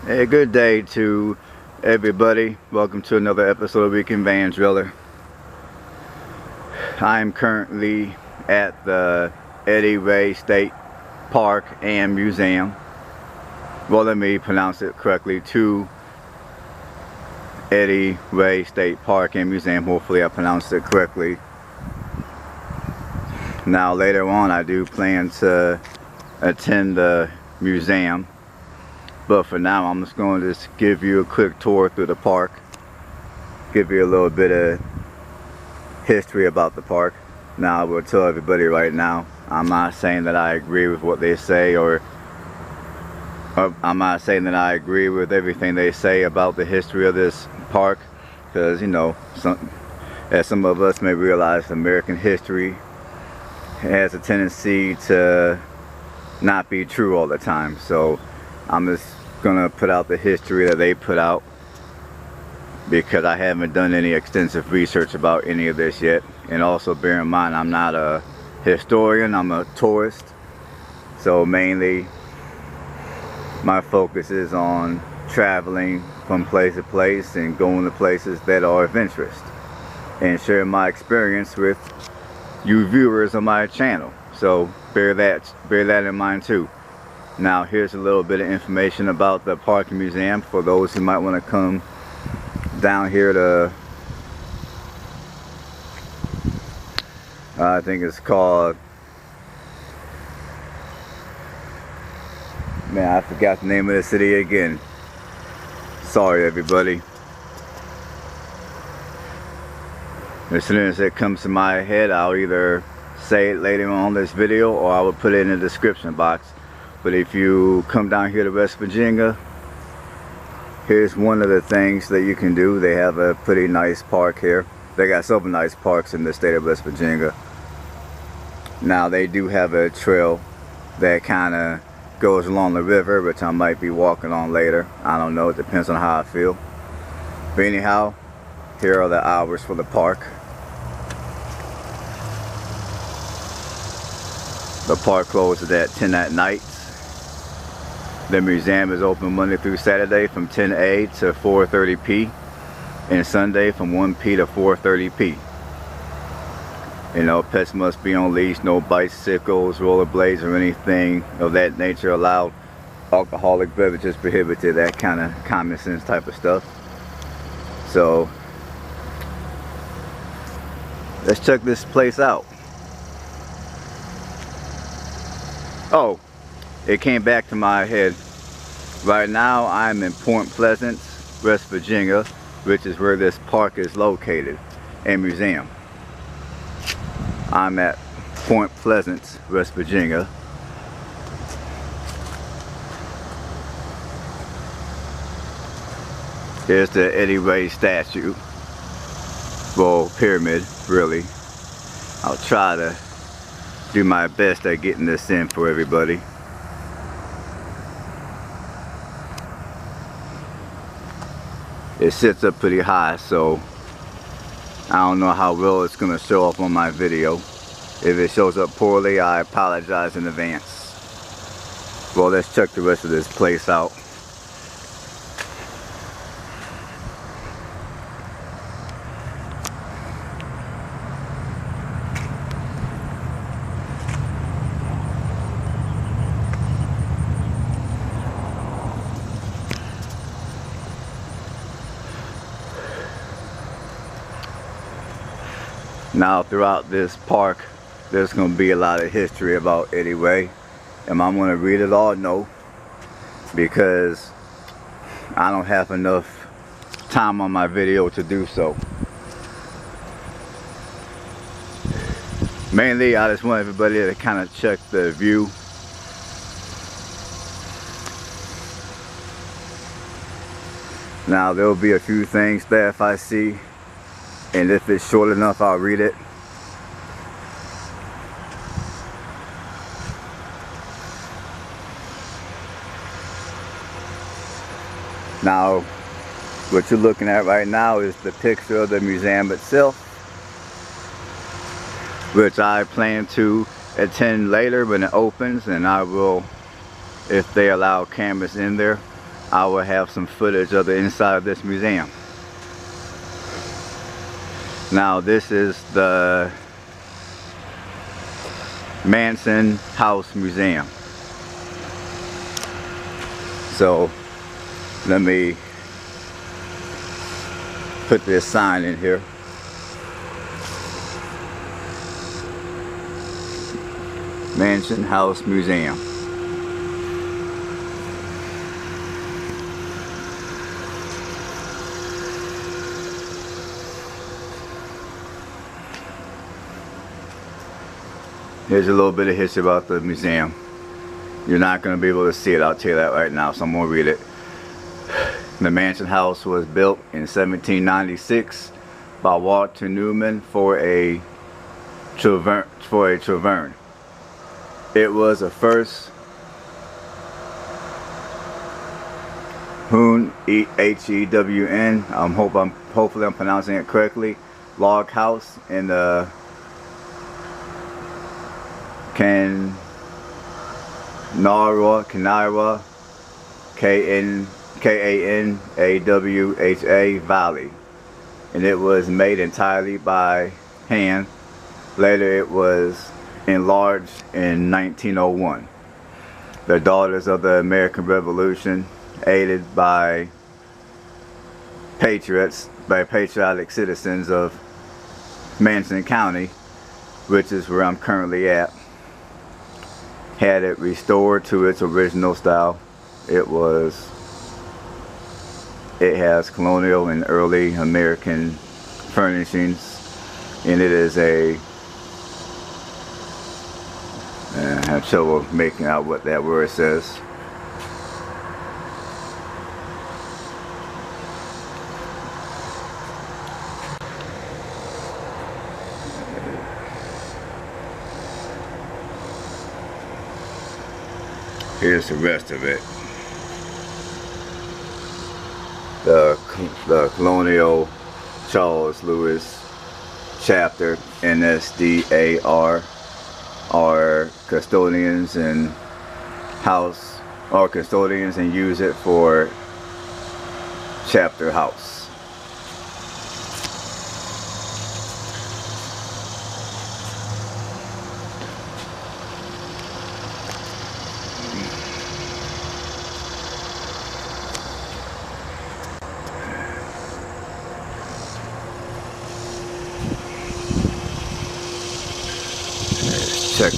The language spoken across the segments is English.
Hey, good day to everybody. Welcome to another episode of Weekend Van Driller. I am currently at the Endie Wei State Park and Museum. Well, let me pronounce it correctly. To Endie Wei State Park and Museum. Hopefully I pronounced it correctly. Now later on I do plan to attend the museum. But for now, I'm just going to give you a quick tour through the park. Give you a little bit of history about the park. Now, I will tell everybody right now, I'm not saying that I agree with what they say, or I'm not saying that I agree with everything they say about the history of this park. Because, you know, as some of us may realize, American history has a tendency to not be true all the time. So I'm just gonna put out the history that they put out, because I haven't done any extensive research about any of this yet. And also bear in mind, I'm not a historian, I'm a tourist. So mainly my focus is on traveling from place to place and going to places that are of interest and sharing my experience with you viewers on my channel. So bear that in mind too. Now here's a little bit of information about the park and museum for those who might want to come down here to, I think it's called, man, I forgot the name of the city again. Sorry everybody. As soon as it comes to my head, I'll either say it later on this video or I will put it in the description box. But if you come down here to West Virginia, here's one of the things that you can do. They have a pretty nice park here. They got several nice parks in the state of West Virginia. Now they do have a trail that kind of goes along the river, which I might be walking on later. I don't know, it depends on how I feel. But anyhow, here are the hours for the park. The park closes at 10 at night. The museum is open Monday through Saturday from 10 a to 4:30 p. and Sunday from 1 p to 4:30 p. You know, pets must be on leash, no bicycles, rollerblades, or anything of that nature allowed. Alcoholic beverages prohibited, that kind of common sense type of stuff. So, let's check this place out. Oh, it came back to my head. Right now I'm in Point Pleasant, West Virginia, which is where this park is located and museum. I'm at Point Pleasant, West Virginia. Here's the Endie Wei statue. Well, pyramid, really. I'll try to do my best at getting this in for everybody. It sits up pretty high, so I don't know how well it's gonna show up on my video. If it shows up poorly, I apologize in advance. Well, let's check the rest of this place out. Now throughout this park, there's going to be a lot of history about Endie Wei. Am I going to read it all? No. Because I don't have enough time on my video to do so. Mainly, I just want everybody to kind of check the view. Now there will be a few things there if I see, and if it's short enough I'll read it. Now what you're looking at right now is the picture of the museum itself, which I plan to attend later when it opens, and I will, if they allow cameras in there, I will have some footage of the inside of this museum. Now this is the Mansion House Museum. So let me put this sign in here. Mansion House Museum. Here's a little bit of history about the museum. You're not going to be able to see it, I'll tell you that right now, so I'm going to read it. The Mansion House was built in 1796 by Walter Newman for a tavern. It was a first H-E-W-N, hopefully I'm pronouncing it correctly, log house in the Kanawha, K-A-N-A-W-H-A Valley, and it was made entirely by hand. Later it was enlarged in 1901. The Daughters of the American Revolution, aided by patriotic citizens of Manson County, which is where I'm currently at, had it restored to its original style. It has colonial and early American furnishings, and it is I have trouble making out what that word says. Here's the rest of it. The Colonial Charles Lewis chapter, NSDAR, are custodians and use it for chapter house. Check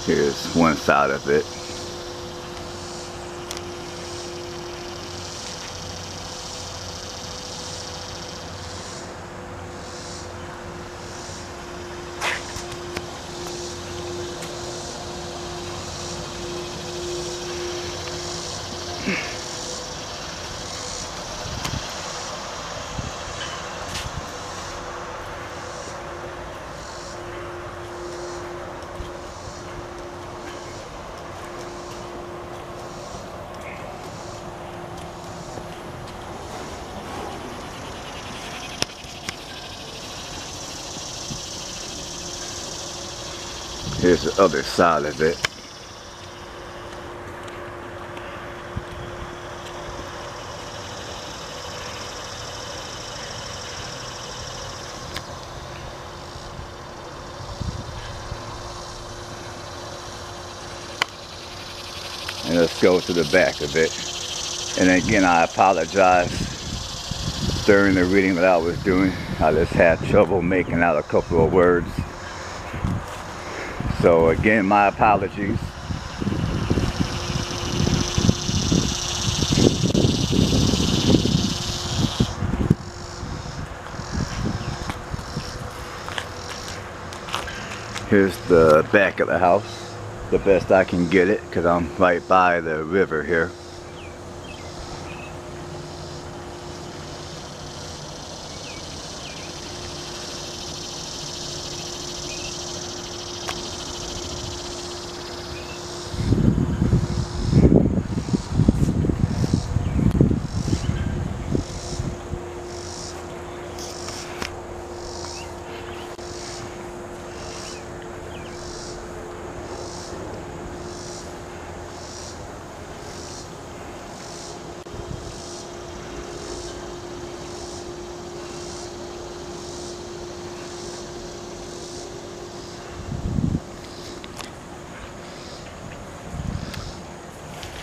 here's one side of it. Here's the other side of it. And let's go to the back of it. And again, I apologize during the reading that I was doing. I just had trouble making out a couple of words. So again, my apologies. Here's the back of the house, the best I can get it, because I'm right by the river here.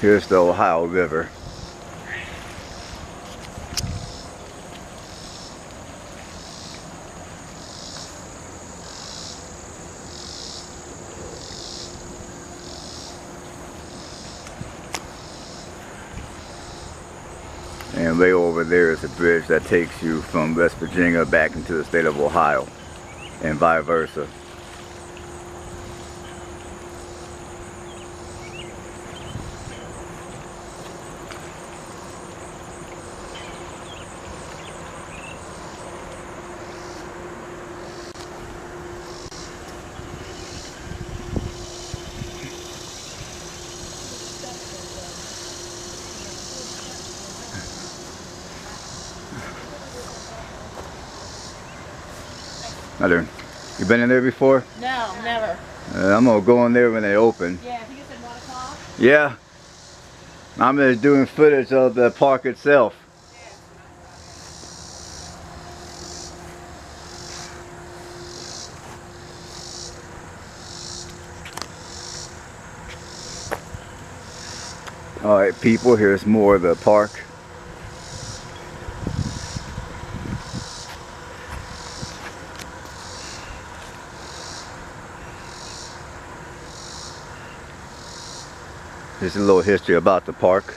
Here's the Ohio River. And way over there is a bridge that takes you from West Virginia back into the state of Ohio, and vice versa. You been in there before? No, never. I'm gonna go in there when they open. Yeah, I think it's at 1 o'clock. Yeah. I'm just doing footage of the park itself. Alright people, here's more of the park. Here's a little history about the park.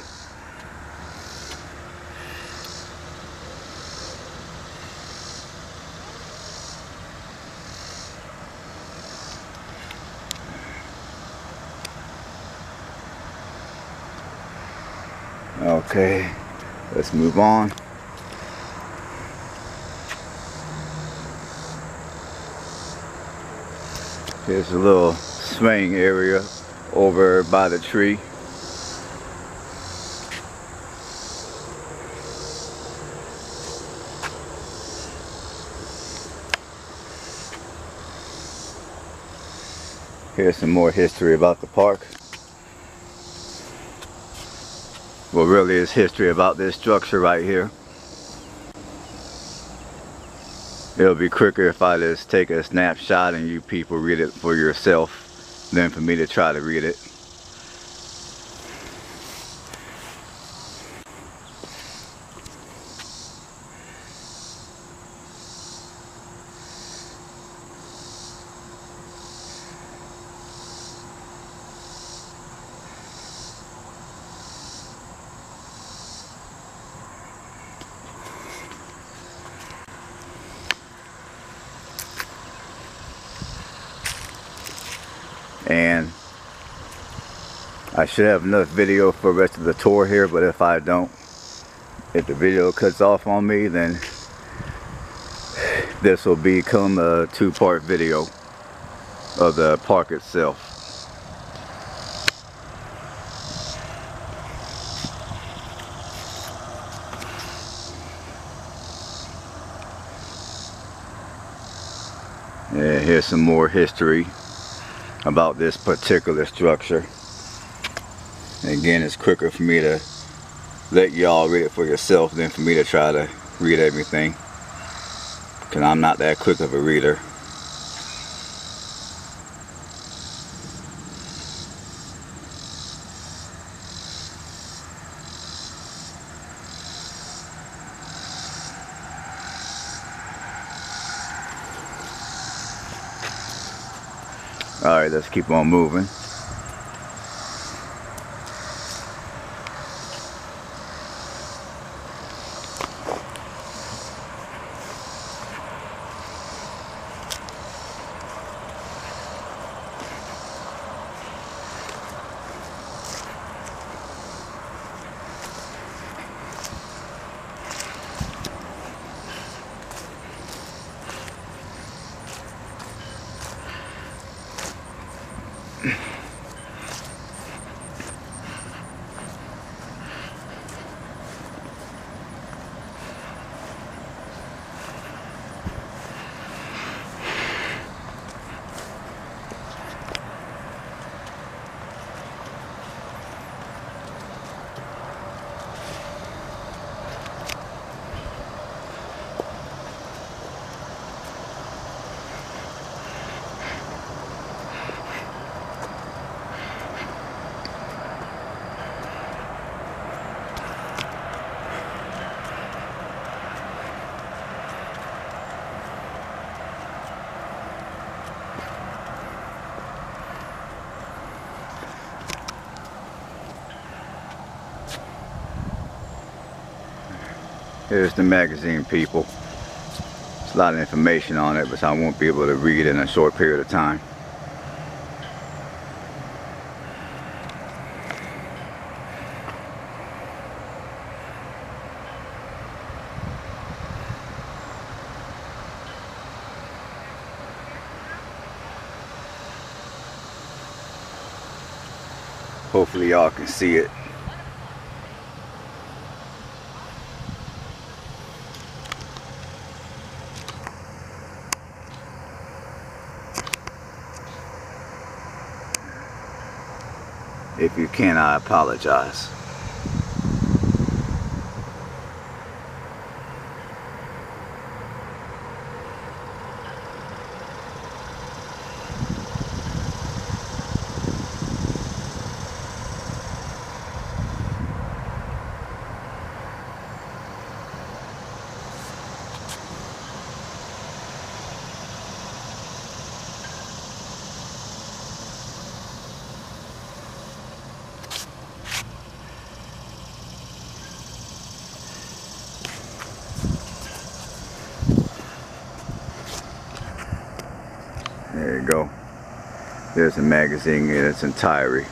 Okay, let's move on. Here's a little swing area over by the tree. Here's some more history about the park. Well, really is history about this structure right here. It'll be quicker if I just take a snapshot and you people read it for yourself than for me to try to read it. And I should have enough video for the rest of the tour here, but if I don't, if the video cuts off on me, then this will become a two-part video of the park itself. Yeah, here's some more history about this particular structure. And again, it's quicker for me to let y'all read it for yourself than for me to try to read everything, because I'm not that quick of a reader. Alright, let's keep on moving. Here's the magazine, people. There's a lot of information on it, but I won't be able to read in a short period of time. Hopefully y'all can see it. If you can, I apologize. There you go. There's the magazine in its entirety.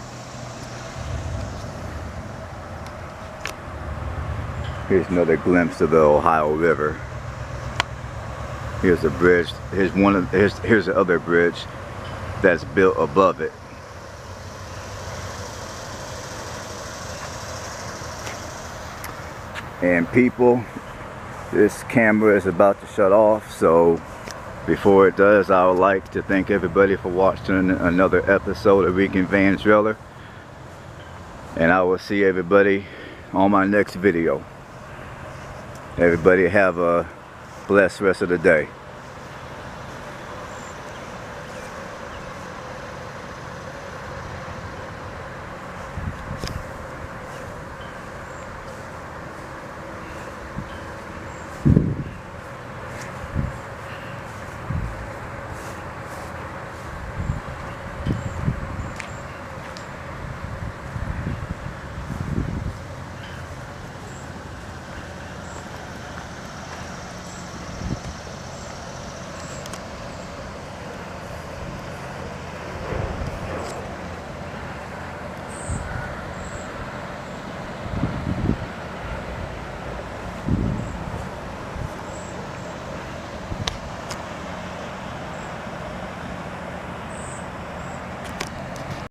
Here's another glimpse of the Ohio River. Here's a bridge. Here's the other bridge that's built above it. And people, this camera is about to shut off, so before it does, I would like to thank everybody for watching another episode of Weekend Van Trailer. And I will see everybody on my next video. Everybody have a blessed rest of the day.